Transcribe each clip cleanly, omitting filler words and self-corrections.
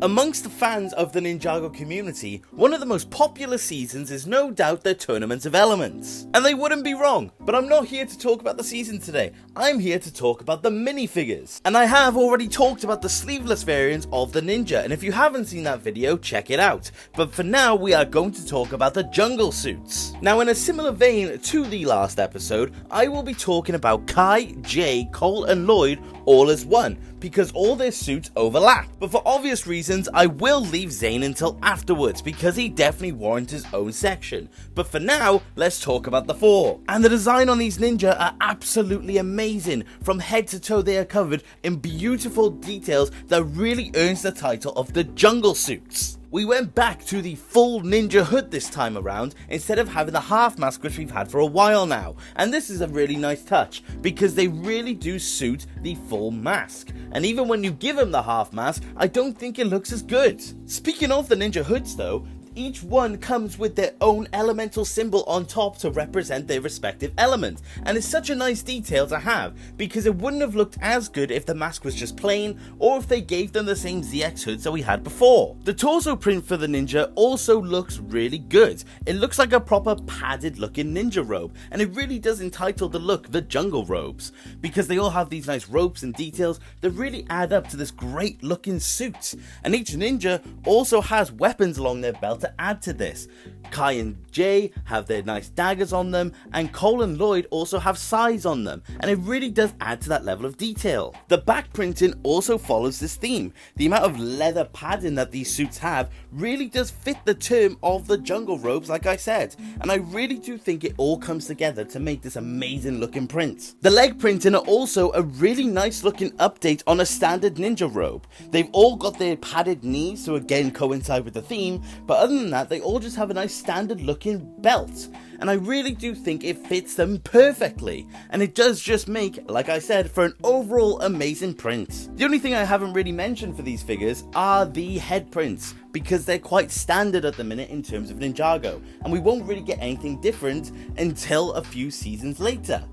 Amongst the fans of the Ninjago community, one of the most popular seasons is no doubt their Tournament of Elements. And they wouldn't be wrong, but I'm not here to talk about the season today, I'm here to talk about the minifigures. And I have already talked about the sleeveless variants of the ninja, and if you haven't seen that video, check it out. But for now, we are going to talk about the jungle suits. Now, in a similar vein to the last episode, I will be talking about Kai, Jay, Cole and Lloyd all as one, because all their suits overlap. But for obvious reasons, I will leave Zane until afterwards, because he definitely warrants his own section. But for now, let's talk about the four. And the design on these ninja are absolutely amazing. From head to toe, they are covered in beautiful details that really earns the title of the jungle suits. We went back to the full ninja hood this time around, instead of having the half mask which we've had for a while now. And this is a really nice touch, because they really do suit the full mask. And even when you give them the half mask, I don't think it looks as good. Speaking of the ninja hoods though, each one comes with their own elemental symbol on top to represent their respective element, and it's such a nice detail to have, because it wouldn't have looked as good if the mask was just plain, or if they gave them the same ZX hoods that we had before. The torso print for the ninja also looks really good. It looks like a proper padded looking ninja robe, and it really does entitle the look the jungle robes, because they all have these nice ropes and details that really add up to this great looking suit. And each ninja also has weapons along their belt to add to this. Kai and Jay have their nice daggers on them, and Cole and Lloyd also have scythes on them, and it really does add to that level of detail. The back printing also follows this theme. The amount of leather padding that these suits have really does fit the term of the jungle robes, like I said, and I really do think it all comes together to make this amazing looking print. The leg printing are also a really nice looking update on a standard ninja robe. They've all got their padded knees to again coincide with the theme, but other than that, they all just have a nice standard looking belt, and I really do think it fits them perfectly, and it does just make, like I said, for an overall amazing print. The only thing I haven't really mentioned for these figures are the head prints, because they're quite standard at the minute in terms of Ninjago, and we won't really get anything different until a few seasons later.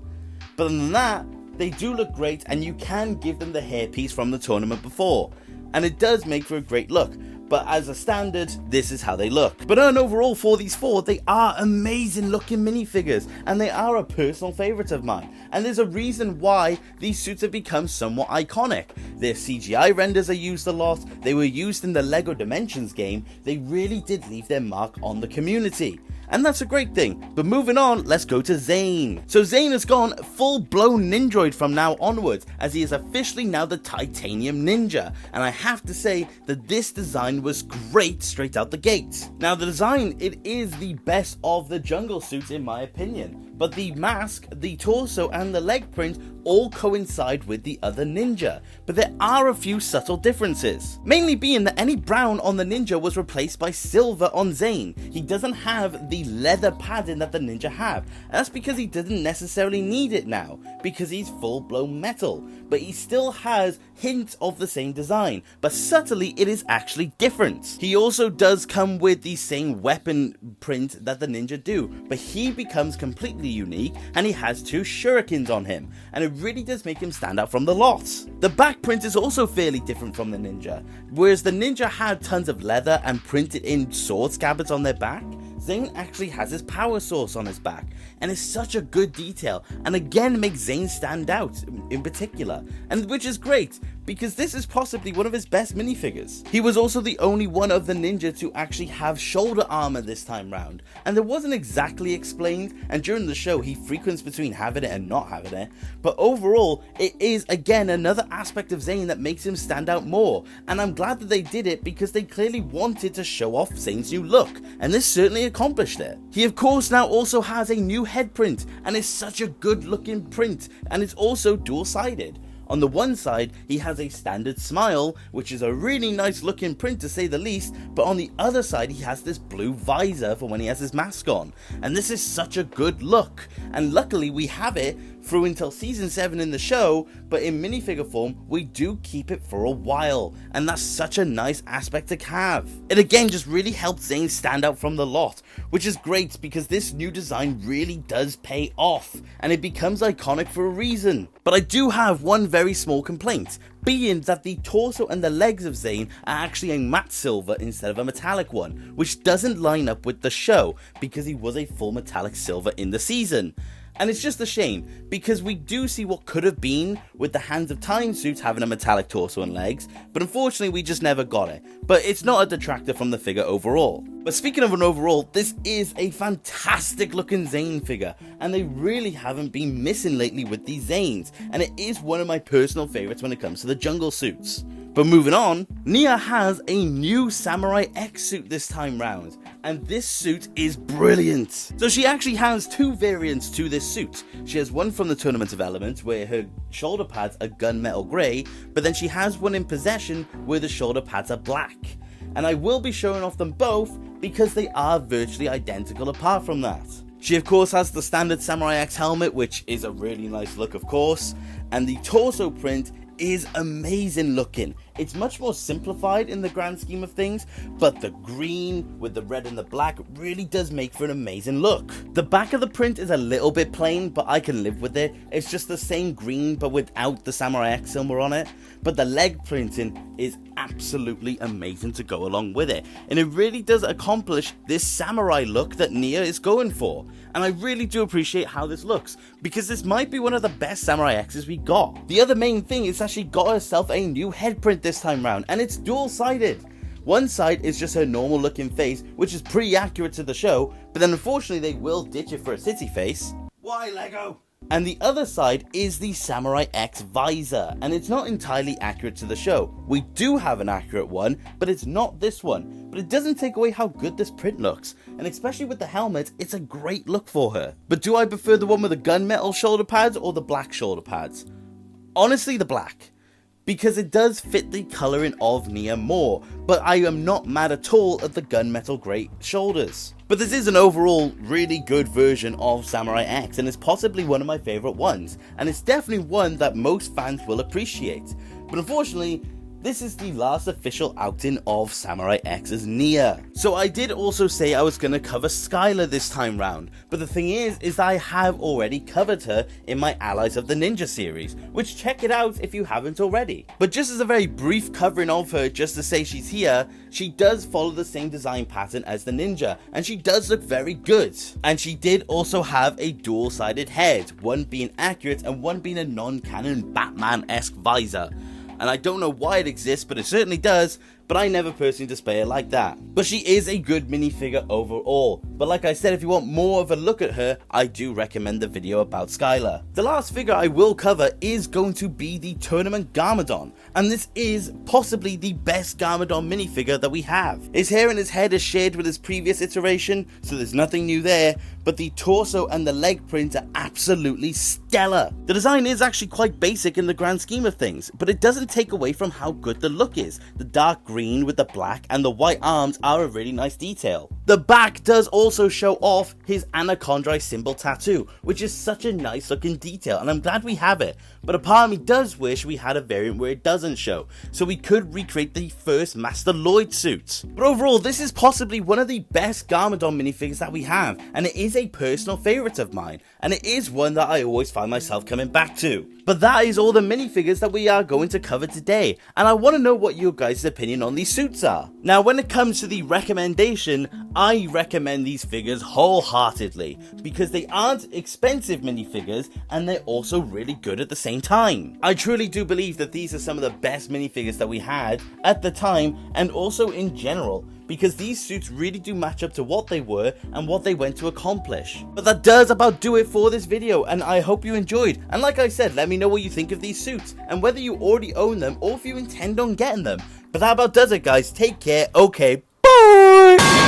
But other than that, they do look great, and you can give them the hairpiece from the tournament before, and it does make for a great look. But as a standard, this is how they look. But overall, for these four, they are amazing looking minifigures, and they are a personal favourite of mine. And there's a reason why these suits have become somewhat iconic. Their CGI renders are used a lot, they were used in the LEGO Dimensions game, they really did leave their mark on the community. And that's a great thing. But moving on, let's go to Zane. So Zane has gone full-blown Ninjoid from now onwards, as he is officially now the Titanium Ninja. And I have to say that this design was great straight out the gate. Now the design, it is the best of the jungle suits in my opinion. But the mask, the torso and the leg print all coincide with the other ninja, but there are a few subtle differences. Mainly being that any brown on the ninja was replaced by silver on Zane. He doesn't have the leather padding that the ninja have, and that's because he doesn't necessarily need it now, because he's full-blown metal, but he still has hints of the same design, but subtly it is actually different. He also does come with the same weapon print that the ninja do, but he becomes completely unique, and he has two shurikens on him, and it really does make him stand out from the lot. The back print is also fairly different from the ninja. Whereas the ninja had tons of leather and printed in sword scabbards on their back, Zane actually has his power source on his back, and it's such a good detail, and again makes Zane stand out in particular, and which is great, because this is possibly one of his best minifigures. He was also the only one of the ninja to actually have shoulder armor this time round, and it wasn't exactly explained, and during the show he frequents between having it and not having it, but overall it is again another aspect of Zane that makes him stand out more, and I'm glad that they did it because they clearly wanted to show off Zane's new look, and this certainly accomplished it. He of course now also has a new head print, and it's such a good looking print, and it's also dual-sided. On the one side, he has a standard smile, which is a really nice looking print to say the least, but on the other side he has this blue visor for when he has his mask on, and this is such a good look, and luckily we have it through until season 7 in the show, but in minifigure form, we do keep it for a while, and that's such a nice aspect to have. It again just really helps Zane stand out from the lot, which is great because this new design really does pay off, and it becomes iconic for a reason. But I do have one very small complaint, being that the torso and the legs of Zane are actually a matte silver instead of a metallic one, which doesn't line up with the show because he was a full metallic silver in the season. And it's just a shame, because we do see what could have been with the Hands of Time suits having a metallic torso and legs, but unfortunately we just never got it. But it's not a detractor from the figure overall. But speaking of an overall, this is a fantastic looking Zane figure, and they really haven't been missing lately with these Zanes, and it is one of my personal favourites when it comes to the jungle suits. But moving on, Nia has a new Samurai X suit this time round, and this suit is brilliant. So she actually has two variants to this suit. She has one from the Tournament of Elements where her shoulder pads are gunmetal grey, but then she has one in Possession where the shoulder pads are black. And I will be showing off them both because they are virtually identical apart from that. She of course has the standard Samurai X helmet, which is a really nice look of course, and the torso print is amazing looking. It's much more simplified in the grand scheme of things, but the green with the red and the black really does make for an amazing look. The back of the print is a little bit plain, but I can live with it. It's just the same green but without the Samurai X symbol on it, but the leg printing is absolutely amazing to go along with it, and it really does accomplish this samurai look that Nia is going for. And I really do appreciate how this looks, because this might be one of the best Samurai X's we got. The other main thing is that she got herself a new head print this time round, and it's dual-sided. One side is just her normal looking face, which is pretty accurate to the show, but then unfortunately they will ditch it for a city face. Why, Lego? And the other side is the Samurai X visor, and it's not entirely accurate to the show. We do have an accurate one, but it's not this one. But it doesn't take away how good this print looks, and especially with the helmet, it's a great look for her. But do I prefer the one with the gunmetal shoulder pads or the black shoulder pads? Honestly, the black, because it does fit the colouring of Nia more, but I am not mad at all at the gunmetal grey shoulders. But this is an overall really good version of Samurai X, and it's possibly one of my favourite ones, and it's definitely one that most fans will appreciate. But unfortunately, this is the last official outing of Samurai X as Nia. So I did also say I was going to cover Skylar this time round, but the thing is I have already covered her in my Allies of the Ninja series, which check it out if you haven't already. But just as a very brief covering of her, just to say she's here, she does follow the same design pattern as the Ninja, and she does look very good. And she did also have a dual-sided head, one being accurate and one being a non-canon Batman-esque visor. And I don't know why it exists, but it certainly does, but I never personally display it like that. But she is a good minifigure overall. But like I said, if you want more of a look at her, I do recommend the video about Skylar. The last figure I will cover is going to be the Tournament Garmadon, and this is possibly the best Garmadon minifigure that we have. His hair and his head is shared with his previous iteration, so there's nothing new there, but the torso and the leg print are absolutely stellar. The design is actually quite basic in the grand scheme of things, but it doesn't take away from how good the look is. The dark green with the black and the white arms are a really nice detail. The back does also show off his Anaconda symbol tattoo, which is such a nice looking detail, and I'm glad we have it. But a part of me does wish we had a variant where it doesn't show, so we could recreate the first Master Lloyd suit. But overall, this is possibly one of the best Garmadon minifigures that we have, and it is a personal favourite of mine, and it is one that I always find myself coming back to. But that is all the minifigures that we are going to cover today, and I want to know what your guys' opinion on these suits are. Now, when it comes to the recommendation, I recommend these figures wholeheartedly, because they aren't expensive minifigures, and they're also really good at the same time. I truly do believe that these are some of the best minifigures that we had at the time, and also in general, because these suits really do match up to what they were and what they went to accomplish. But that does about do it for this video, and I hope you enjoyed. And like I said, let me know what you think of these suits, and whether you already own them or if you intend on getting them. But that about does it, guys. Take care. Okay, bye!